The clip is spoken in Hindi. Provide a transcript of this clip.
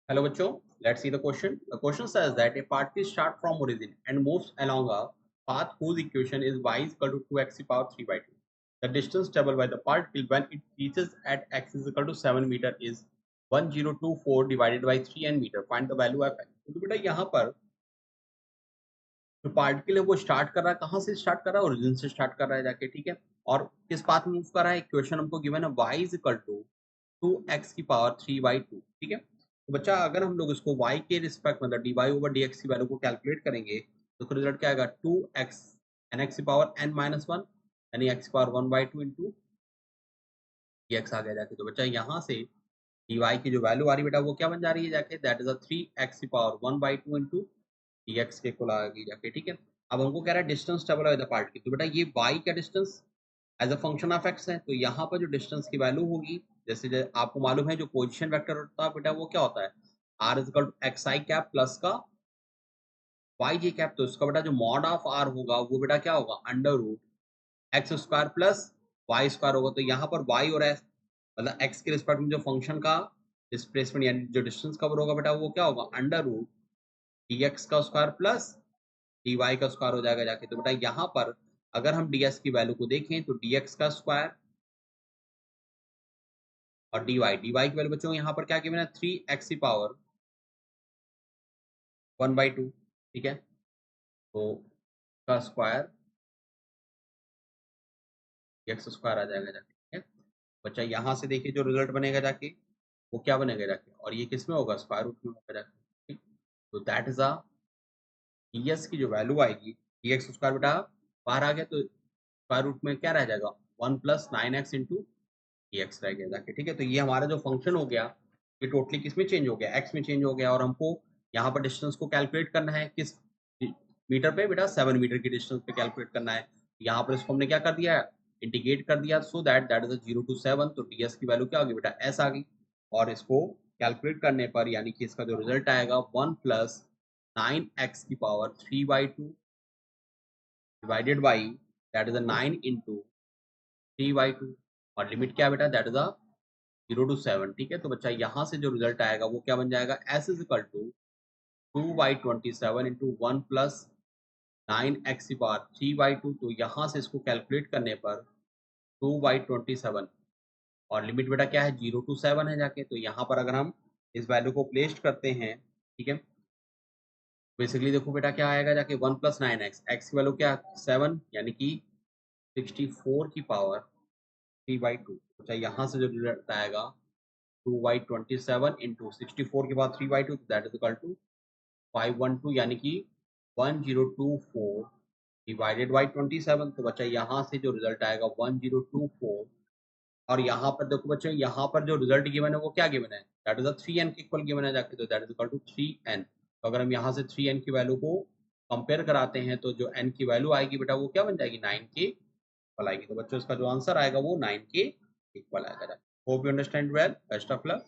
Hello, bachcho. Let's see the question. The question says that a particle starts from origin and moves along a path whose equation is y is equal to 2x to the power 3 by 2. The distance traveled by the particle when it reaches at x is equal to 7 meter is 1024 divided by 3 n meter. Find the value of x. तो बेटा यहाँ पर जो पार्टिकल है वो स्टार्ट कर रहा है, कहाँ से स्टार्ट कर रहा है? ओरिजिन से स्टार्ट कर रहा है जाके, ठीक है। और किस पाथ में मूव कर रहा है? इक्वेशन हमको गिवन है y is equal to 2x की पावर 3 बाई 2, ठीक है। तो बच्चा अगर हम लोग इसको y के रिस्पेक्ट मतलब dy ओवर dx की वैल्यू को कैलकुलेट करेंगे तो रिजल्ट क्या आएगा? 2x nx की पावर n माइनस 1 यानी x की पावर 1 बाई 2 इंटू dx आ गया जाके। तो बच्चा यहाँ से dy की जो वैल्यू आ रही है बेटा वो क्या बन जा रही है जाके? दैट इज 3x की पावर 1 बाई 2 इंटू dx के इक्वल आ गई जाके, ठीक है। अब हमको कह रहा है distance travelled by the particle. तो बेटा ये y का distance as a function of x है, तो यहाँ पर जो डिस्टेंस की वैल्यू होगी जैसे आपको मालूम है जो पोजीशन वेक्टर होता है बेटा वो क्या होता है? r is equal to x i cap plus का वाई जे कैप। तो इसका बेटा जो मॉड ऑफ r होगा वो बेटा क्या होगा? Under root x square plus y square होगा। तो यहाँ पर y और s मतलब x के रिस्पेक्ट में जो फंक्शन का डिस्प्लेसमेंट यानी जो डिस्टेंस कवर होगा बेटा वो क्या होगा? अंडर रूट dx का स्क्वायर प्लस dy का स्क्वायर हो जाएगा जाके। तो बेटा यहाँ पर अगर हम ds की वैल्यू को देखें तो dx का स्क्वायर और dy की वैल्यू बच्चों यहाँ पर क्या गिवन है? 3x की पावर 1 बाई 2, ठीक है। तो का स्क्वायर एक्स स्क्वायर आ जाएगा जाके, ठीक है। बच्चा यहाँ से देखिए जो रिजल्ट बनेगा जाके वो क्या बनेगा जाके, और ये किस में होगा? स्क्वायर रूट में होगा जाके, ठीक। तो दैट इज अ ds की जो वैल्यू आएगी dx स्क्वायर बेटा बाहर आ गया तो स्क्वायर रूट में क्या रह जाएगा? 1 प्लस 9x इंटू dx रह गया जाके, ठीक है। तो ये हमारा जो फंक्शन हो गया ये टोटली किस में चेंज हो गया? x में चेंज हो गया। और हमको यहाँ पर डिस्टेंस को कैलकुलेट करना है किस मीटर पे बेटा? 7 मीटर की डिस्टेंस पे कैलकुलेट करना है। यहाँ पर इसको हमने क्या कर दिया? इंटीग्रेट कर दिया so that that is 0 to 7। तो ds की वैल्यू क्या होगी बेटा? s आ गई। और इसको कैलकुलेट करने पर यानी कि इसका जो रिजल्ट आएगा 1 प्लस 9x की power 3 by 2 divided by that is 9 into 3 by 2 और लिमिट क्या है बेटा? दैट इज 0 टू 7, ठीक है। तो बच्चा यहाँ से जो रिजल्ट आएगा वो क्या बन जाएगा? s is equal to 2/27 into 1 plus 9x की पावर 3/2। तो यहाँ से इसको कैलकुलेट करने पर 2/27 और लिमिट बेटा क्या है? 0 टू 7 है जाके। तो यहाँ पर अगर हम इस वैल्यू को प्लेस करते हैं, ठीक है, बेसिकली देखो बेटा क्या आएगा जाके? 1 प्लस 9x, एक्स की वैल्यू क्या? 7 यानी कि 64 की पावर 3/2। अच्छा यहाँ से जो रिजल्ट आएगा 2/27 इंटू 64 के बाद 3/2 दैट इज इक्वल टू 512 यानी कि 1024 डिवाइडेड बाई 27। तो बच्चा यहाँ से जो रिजल्ट आएगा 1024 और यहाँ पर देखो बच्चों यहाँ पर जो रिजल्ट गिवन है वो क्या गिवन है? दैट इज 3n के इक्वल गिवन है जाके। तो that is equal to 3n। तो अगर हम यहाँ से 3n की वैल्यू को कंपेयर कराते हैं तो जो n की वैल्यू आएगी बेटा वो क्या बन जाएगी? 9 के इक्वल आएगी। तो बच्चों इसका जो आंसर आएगा वो 9 के इक्वल आएगा। Hope you understand well. Best of luck.